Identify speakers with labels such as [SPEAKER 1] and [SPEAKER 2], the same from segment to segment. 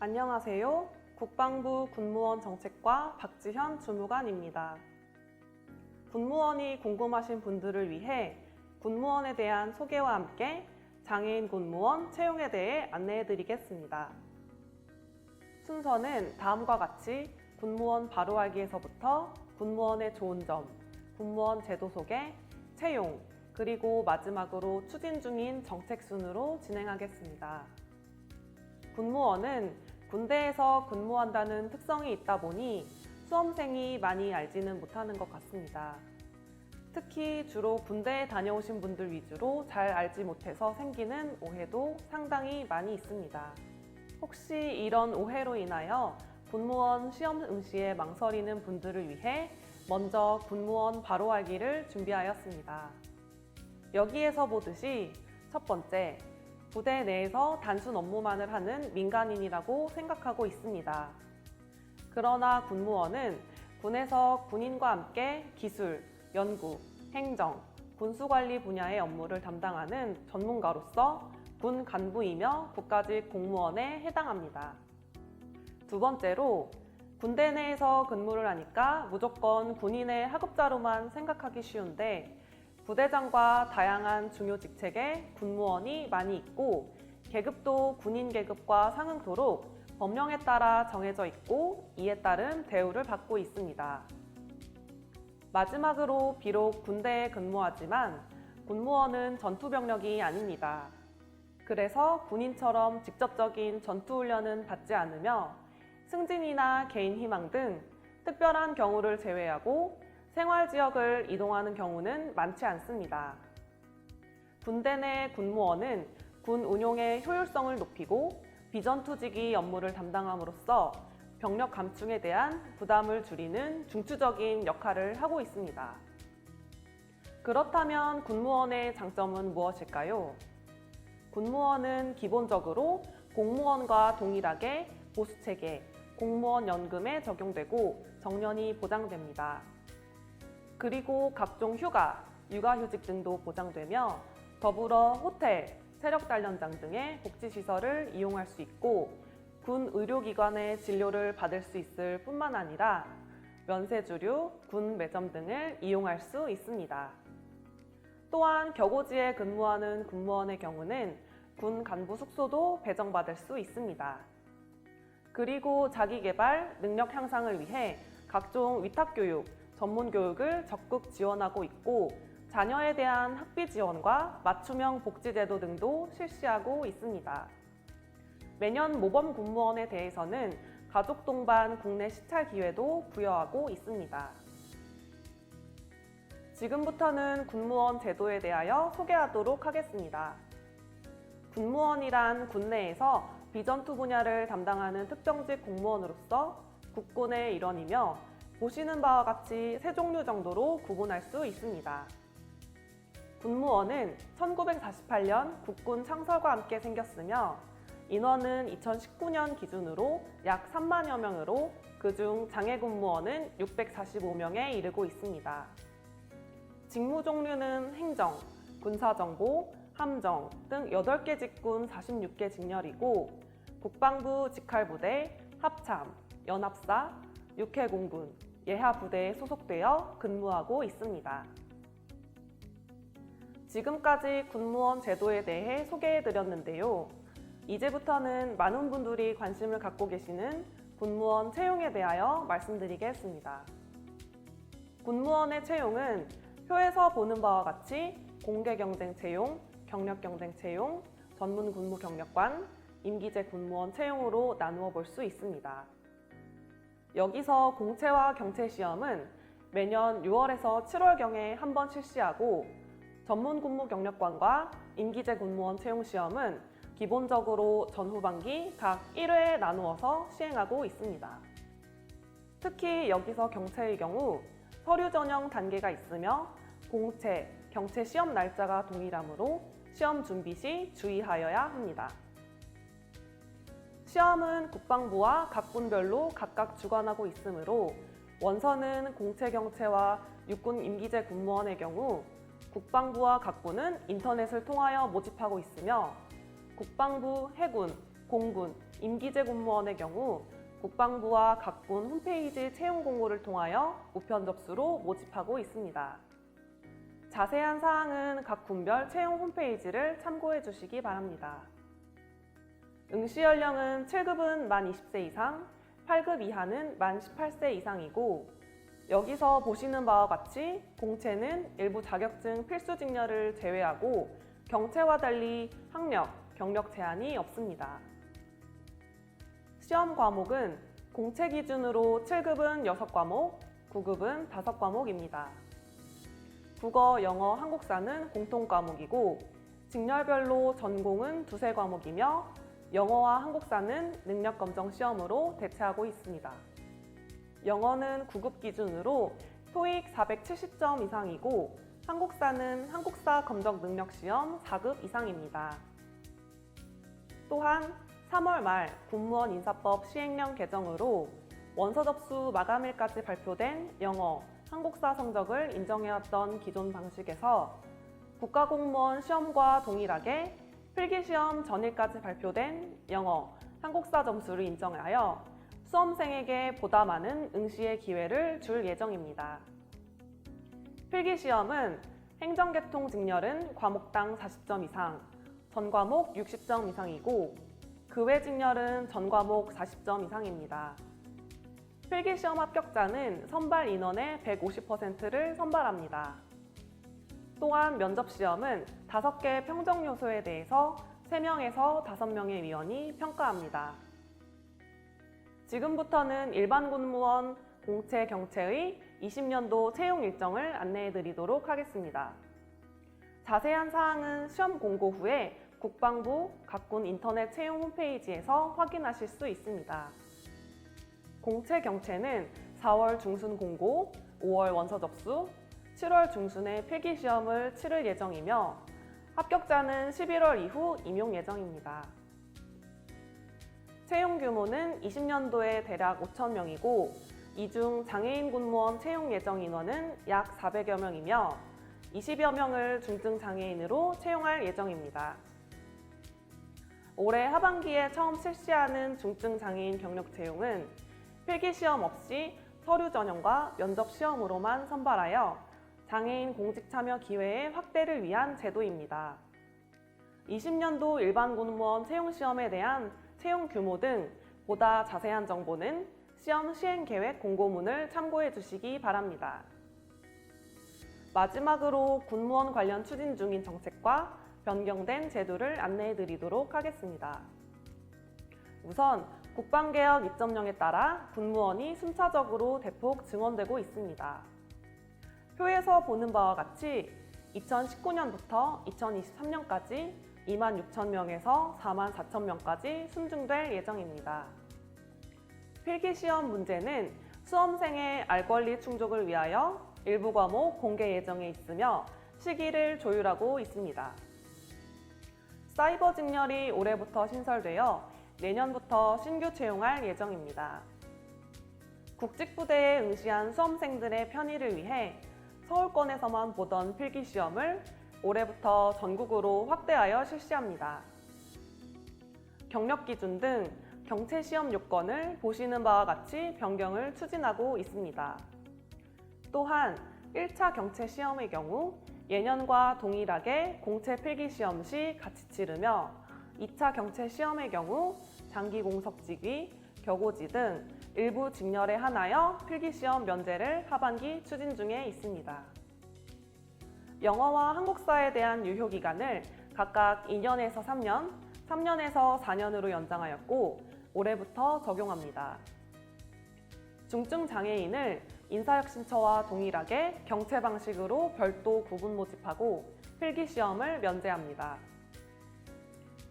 [SPEAKER 1] 안녕하세요. 국방부 군무원 정책과 박지현 주무관입니다. 군무원이 궁금하신 분들을 위해 군무원에 대한 소개와 함께 장애인 군무원 채용에 대해 안내해 드리겠습니다. 순서는 다음과 같이 군무원 바로 알기에서부터 군무원의 좋은 점, 군무원 제도 소개, 채용, 그리고 마지막으로 추진 중인 정책 순으로 진행하겠습니다. 군무원은 군대에서 근무한다는 특성이 있다 보니 수험생이 많이 알지는 못하는 것 같습니다. 특히 주로 군대에 다녀오신 분들 위주로 잘 알지 못해서 생기는 오해도 상당히 많이 있습니다. 혹시 이런 오해로 인하여 군무원 시험 응시에 망설이는 분들을 위해 먼저 군무원 바로 알기를 준비하였습니다. 여기에서 보듯이 첫 번째, 부대 내에서 단순 업무만을 하는 민간인이라고 생각하고 있습니다. 그러나 군무원은 군에서 군인과 함께 기술, 연구, 행정, 군수관리 분야의 업무를 담당하는 전문가로서 군 간부이며 국가직 공무원에 해당합니다. 두 번째로, 군대 내에서 근무를 하니까 무조건 군인의 하급자로만 생각하기 쉬운데 부대장과 다양한 중요 직책에 군무원이 많이 있고 계급도 군인 계급과 상응토록 법령에 따라 정해져 있고 이에 따른 대우를 받고 있습니다. 마지막으로 비록 군대에 근무하지만 군무원은 전투병력이 아닙니다. 그래서 군인처럼 직접적인 전투훈련은 받지 않으며 승진이나 개인 희망 등 특별한 경우를 제외하고 생활지역을 이동하는 경우는 많지 않습니다. 군대 내 군무원은 군 운용의 효율성을 높이고 비전투지기 업무를 담당함으로써 병력 감축에 대한 부담을 줄이는 중추적인 역할을 하고 있습니다. 그렇다면 군무원의 장점은 무엇일까요? 군무원은 기본적으로 공무원과 동일하게 보수체계, 공무원 연금에 적용되고 정년이 보장됩니다. 그리고 각종 휴가, 육아휴직 등도 보장되며 더불어 호텔, 체력단련장 등의 복지시설을 이용할 수 있고 군 의료기관의 진료를 받을 수 있을 뿐만 아니라 면세주류, 군 매점 등을 이용할 수 있습니다. 또한 격오지에 근무하는 군무원의 경우는 군 간부 숙소도 배정받을 수 있습니다. 그리고 자기개발, 능력 향상을 위해 각종 위탁교육, 전문교육을 적극 지원하고 있고 자녀에 대한 학비 지원과 맞춤형 복지제도 등도 실시하고 있습니다. 매년 모범 군무원에 대해서는 가족 동반 국내 시찰 기회도 부여하고 있습니다. 지금부터는 군무원 제도에 대하여 소개하도록 하겠습니다. 군무원이란 군내에서 비전투 분야를 담당하는 특정직 공무원으로서 국군의 일원이며 보시는 바와 같이 세 종류 정도로 구분할 수 있습니다. 군무원은 1948년 국군 창설과 함께 생겼으며 인원은 2019년 기준으로 약 3만여 명으로 그중 장애 군무원은 645명에 이르고 있습니다. 직무 종류는 행정, 군사정보, 함정 등 8개 직군 46개 직렬이고 국방부 직할부대, 합참, 연합사, 육해공군, 예하부대에 소속되어 근무하고 있습니다. 지금까지 군무원 제도에 대해 소개해드렸는데요. 이제부터는 많은 분들이 관심을 갖고 계시는 군무원 채용에 대하여 말씀드리겠습니다. 군무원의 채용은 표에서 보는 바와 같이 공개경쟁 채용, 경력경쟁 채용, 전문군무경력관, 임기제 군무원 채용으로 나누어 볼 수 있습니다. 여기서 공채와 경채 시험은 매년 6월에서 7월경에 한 번 실시하고 전문군무경력관과 임기제 군무원 채용 시험은 기본적으로 전후반기 각 1회에 나누어서 시행하고 있습니다. 특히 여기서 경채의 경우 서류 전형 단계가 있으며 공채, 경채 시험 날짜가 동일하므로 시험 준비 시 주의하여야 합니다. 시험은 국방부와 각 군별로 각각 주관하고 있으므로 원서는 공채 경채와 육군 임기제 군무원의 경우 국방부와 각 군은 인터넷을 통하여 모집하고 있으며 국방부, 해군, 공군, 임기제 공무원의 경우 국방부와 각 군 홈페이지 채용 공고를 통하여 우편 접수로 모집하고 있습니다. 자세한 사항은 각 군별 채용 홈페이지를 참고해 주시기 바랍니다. 응시 연령은 7급은 만 20세 이상, 8급 이하는 만 18세 이상이고, 여기서 보시는 바와 같이 공채는 일부 자격증 필수 직렬을 제외하고 경채와 달리 학력, 경력 제한이 없습니다. 시험 과목은 공채 기준으로 7급은 6과목, 9급은 5과목입니다. 국어, 영어, 한국사는 공통 과목이고 직렬별로 전공은 2~3과목이며 영어와 한국사는 능력검정 시험으로 대체하고 있습니다. 영어는 9급 기준으로 토익 470점 이상이고 한국사는 한국사 검정 능력 시험 4급 이상입니다. 또한 3월 말 군무원 인사법 시행령 개정으로 원서 접수 마감일까지 발표된 영어, 한국사 성적을 인정해왔던 기존 방식에서 국가공무원 시험과 동일하게 필기시험 전일까지 발표된 영어, 한국사 점수를 인정하여 수험생에게 보다 많은 응시의 기회를 줄 예정입니다. 필기시험은 행정계통 직렬은 과목당 40점 이상, 전과목 60점 이상이고 그 외 직렬은 전과목 40점 이상입니다. 필기시험 합격자는 선발 인원의 150%를 선발합니다. 또한 면접시험은 5개 평정 요소에 대해서 3명에서 5명의 위원이 평가합니다. 지금부터는 일반 군무원 공채 경채의 20년도 채용 일정을 안내해 드리도록 하겠습니다. 자세한 사항은 시험 공고 후에 국방부 각군 인터넷 채용 홈페이지에서 확인하실 수 있습니다. 공채 경채는 4월 중순 공고, 5월 원서 접수, 7월 중순에 필기시험을 치를 예정이며 합격자는 11월 이후 임용 예정입니다. 채용 규모는 20년도에 대략 5,000명이고 이 중 장애인 군무원 채용 예정 인원은 약 400여 명이며 20여 명을 중증 장애인으로 채용할 예정입니다. 올해 하반기에 처음 실시하는 중증 장애인 경력 채용은 필기시험 없이 서류 전형과 면접 시험으로만 선발하여 장애인 공직 참여 기회의 확대를 위한 제도입니다. 20년도 일반 군무원 채용 시험에 대한 채용 규모 등 보다 자세한 정보는 시험 시행 계획 공고문을 참고해 주시기 바랍니다. 마지막으로 군무원 관련 추진 중인 정책과 변경된 제도를 안내해 드리도록 하겠습니다. 우선 국방개혁 2.0에 따라 군무원이 순차적으로 대폭 증원되고 있습니다. 표에서 보는 바와 같이 2019년부터 2023년까지 26,000명에서 44,000명까지 순증될 예정입니다. 필기시험 문제는 수험생의 알 권리 충족을 위하여 일부 과목 공개 예정에 있으며 시기를 조율하고 있습니다. 사이버 직렬이 올해부터 신설되어 내년부터 신규 채용할 예정입니다. 국직부대에 응시한 수험생들의 편의를 위해 서울권에서만 보던 필기시험을 올해부터 전국으로 확대하여 실시합니다. 경력 기준 등 경채 시험 요건을 보시는 바와 같이 변경을 추진하고 있습니다. 또한 1차 경채 시험의 경우 예년과 동일하게 공채 필기시험 시 같이 치르며 2차 경채 시험의 경우 장기 공석직위, 격오지 등 일부 직렬에 한하여 필기시험 면제를 하반기 추진 중에 있습니다. 영어와 한국사에 대한 유효기간을 각각 2년에서 3년, 3년에서 4년으로 연장하였고 올해부터 적용합니다. 중증 장애인을 인사혁신처와 동일하게 경채 방식으로 별도 구분 모집하고 필기시험을 면제합니다.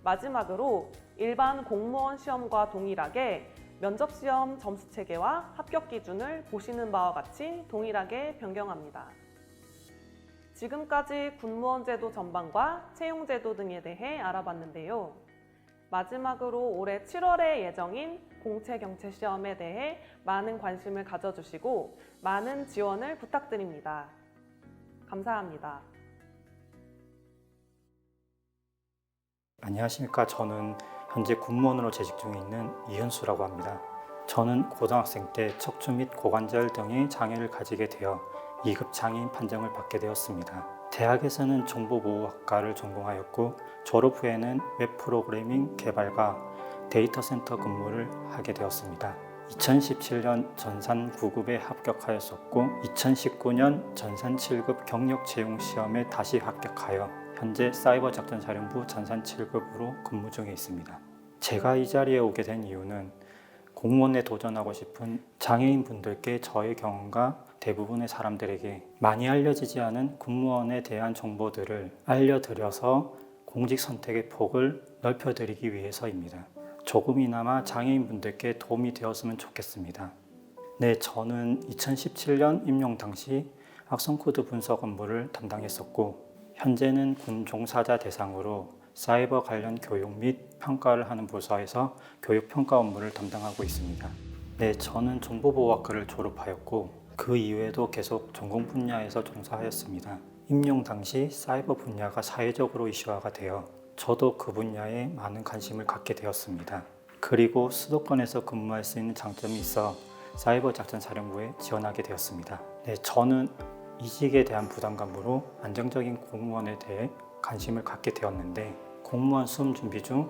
[SPEAKER 1] 마지막으로 일반 공무원 시험과 동일하게 면접시험 점수 체계와 합격 기준을 보시는 바와 같이 동일하게 변경합니다. 지금까지 군무원 제도 전반과 채용 제도 등에 대해 알아봤는데요. 마지막으로 올해 7월에 예정인 공채 경채 시험에 대해 많은 관심을 가져주시고 많은 지원을 부탁드립니다. 감사합니다.
[SPEAKER 2] 안녕하십니까. 저는 현재 군무원으로 재직 중에 있는 이현수라고 합니다. 저는 고등학생 때 척추 및 고관절 등의 장애를 가지게 되어 2급 장애인 판정을 받게 되었습니다. 대학에서는 정보보호학과를 전공하였고 졸업 후에는 웹 프로그래밍 개발과 데이터 센터 근무를 하게 되었습니다. 2017년 전산 9급에 합격하였었고 2019년 전산 7급 경력 채용 시험에 다시 합격하여 현재 사이버 작전사령부 전산 7급으로 근무 중에 있습니다. 제가 이 자리에 오게 된 이유는 공무원에 도전하고 싶은 장애인 분들께 저의 경험과 대부분의 사람들에게 많이 알려지지 않은 군무원에 대한 정보들을 알려드려서 공직 선택의 폭을 넓혀드리기 위해서입니다. 조금이나마 장애인 분들께 도움이 되었으면 좋겠습니다. 네, 저는 2017년 임용 당시 악성코드 분석 업무를 담당했었고 현재는 군 종사자 대상으로 사이버 관련 교육 및 평가를 하는 부서에서 교육 평가 업무를 담당하고 있습니다. 네, 저는 정보보호학과를 졸업하였고 그 이후에도 계속 전공 분야에서 종사하였습니다. 임용 당시 사이버 분야가 사회적으로 이슈화가 되어 저도 그 분야에 많은 관심을 갖게 되었습니다. 그리고 수도권에서 근무할 수 있는 장점이 있어 사이버 작전사령부에 지원하게 되었습니다. 네, 저는 이직에 대한 부담감으로 안정적인 공무원에 대해 관심을 갖게 되었는데 공무원 시험 준비 중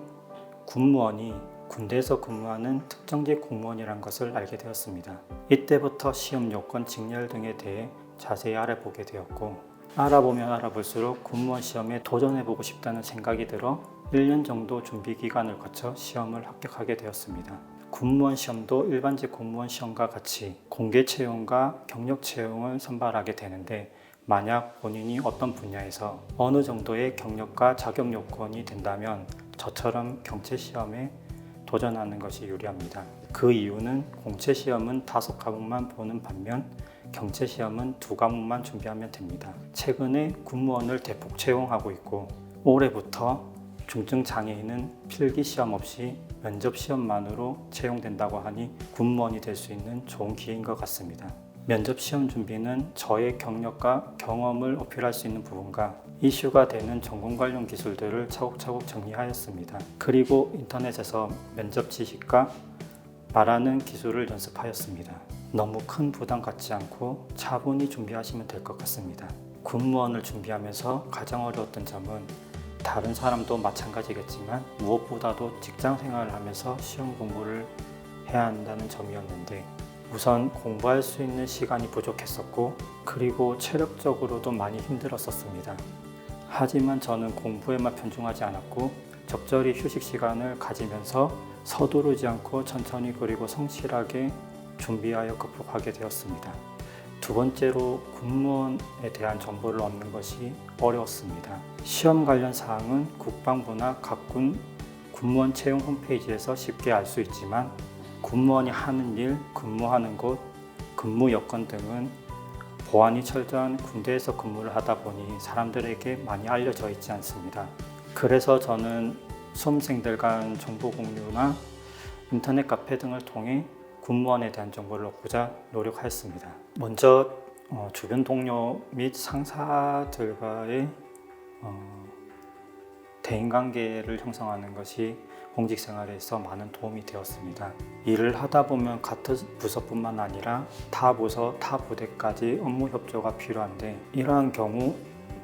[SPEAKER 2] 군무원이 군대에서 근무하는 특정직 공무원이라는 것을 알게 되었습니다. 이때부터 시험 요건, 직렬 등에 대해 자세히 알아보게 되었고 알아보면 알아볼수록 군무원 시험에 도전해보고 싶다는 생각이 들어 1년 정도 준비 기간을 거쳐 시험을 합격하게 되었습니다. 군무원 시험도 일반직 공무원 시험과 같이 공개 채용과 경력 채용을 선발하게 되는데 만약 본인이 어떤 분야에서 어느 정도의 경력과 자격 요건이 된다면 저처럼 경채 시험에 도전하는 것이 유리합니다. 그 이유는 공채 시험은 5과목만 보는 반면 경채 시험은 2과목만 준비하면 됩니다. 최근에 군무원을 대폭 채용하고 있고 올해부터 중증 장애인은 필기 시험 없이 면접 시험만으로 채용된다고 하니 군무원이 될 수 있는 좋은 기회인 것 같습니다. 면접 시험 준비는 저의 경력과 경험을 어필할 수 있는 부분과 이슈가 되는 전공 관련 기술들을 차곡차곡 정리하였습니다. 그리고 인터넷에서 면접 지식과 말하는 기술을 연습하였습니다. 너무 큰 부담 갖지 않고 차분히 준비하시면 될 것 같습니다. 군무원을 준비하면서 가장 어려웠던 점은 다른 사람도 마찬가지겠지만 무엇보다도 직장 생활을 하면서 시험 공부를 해야 한다는 점이었는데 우선 공부할 수 있는 시간이 부족했었고 그리고 체력적으로도 많이 힘들었었습니다. 하지만 저는 공부에만 편중하지 않았고 적절히 휴식 시간을 가지면서 서두르지 않고 천천히 그리고 성실하게 준비하여 극복하게 되었습니다. 두 번째로 군무원에 대한 정보를 얻는 것이 어려웠습니다. 시험 관련 사항은 국방부나 각 군 군무원 채용 홈페이지에서 쉽게 알 수 있지만 군무원이 하는 일, 근무하는 곳, 근무 여건 등은 보안이 철저한 군대에서 근무를 하다 보니 사람들에게 많이 알려져 있지 않습니다. 그래서 저는 수험생들 간 정보 공유나 인터넷 카페 등을 통해 군무원에 대한 정보를 얻고자 노력하였습니다. 먼저 주변 동료 및 상사들과의 대인관계를 형성하는 것이 공직생활에서 많은 도움이 되었습니다. 일을 하다 보면 같은 부서뿐만 아니라 타 부서, 타 부대까지 업무 협조가 필요한데 이러한 경우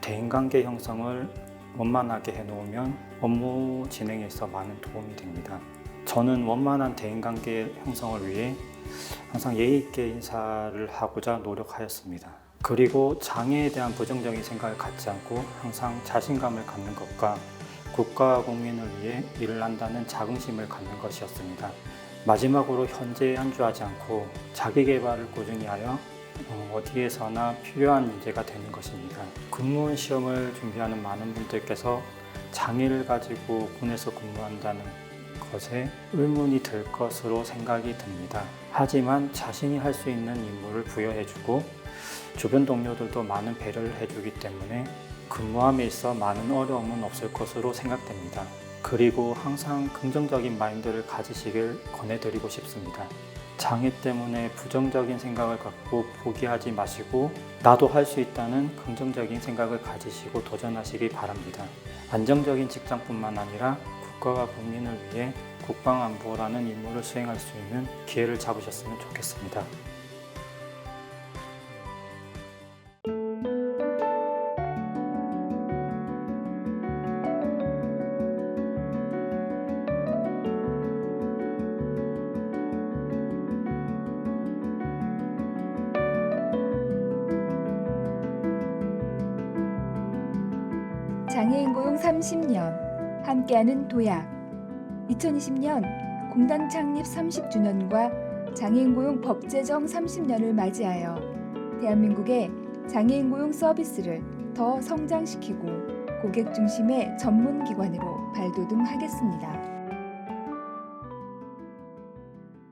[SPEAKER 2] 대인관계 형성을 원만하게 해놓으면 업무 진행에 있어 많은 도움이 됩니다. 저는 원만한 대인관계 형성을 위해 항상 예의 있게 인사를 하고자 노력하였습니다. 그리고 장애에 대한 부정적인 생각을 갖지 않고 항상 자신감을 갖는 것과 국가와 국민을 위해 일을 한다는 자긍심을 갖는 것이었습니다. 마지막으로 현재에 안주하지 않고 자기 개발을 꾸준히 하여 어디에서나 필요한 인재가 되는 것입니다. 군무원 시험을 준비하는 많은 분들께서 장애를 가지고 군에서 근무한다는 것에 의문이 들 것으로 생각이 듭니다. 하지만 자신이 할 수 있는 임무를 부여해주고 주변 동료들도 많은 배려를 해주기 때문에 근무함에 있어 많은 어려움은 없을 것으로 생각됩니다. 그리고 항상 긍정적인 마인드를 가지시길 권해드리고 싶습니다. 장애 때문에 부정적인 생각을 갖고 포기하지 마시고 나도 할 수 있다는 긍정적인 생각을 가지시고 도전하시기 바랍니다. 안정적인 직장뿐만 아니라 국가와 국민을 위해 국방안보라는 임무를 수행할 수 있는 기회를 잡으셨으면 좋겠습니다.
[SPEAKER 3] 장애인 고용 30년 함께하는 도약 2020년 공단 창립 30주년과 장애인 고용 법 제정 30년을 맞이하여 대한민국의 장애인 고용 서비스를 더 성장시키고 고객 중심의 전문 기관으로 발돋움하겠습니다.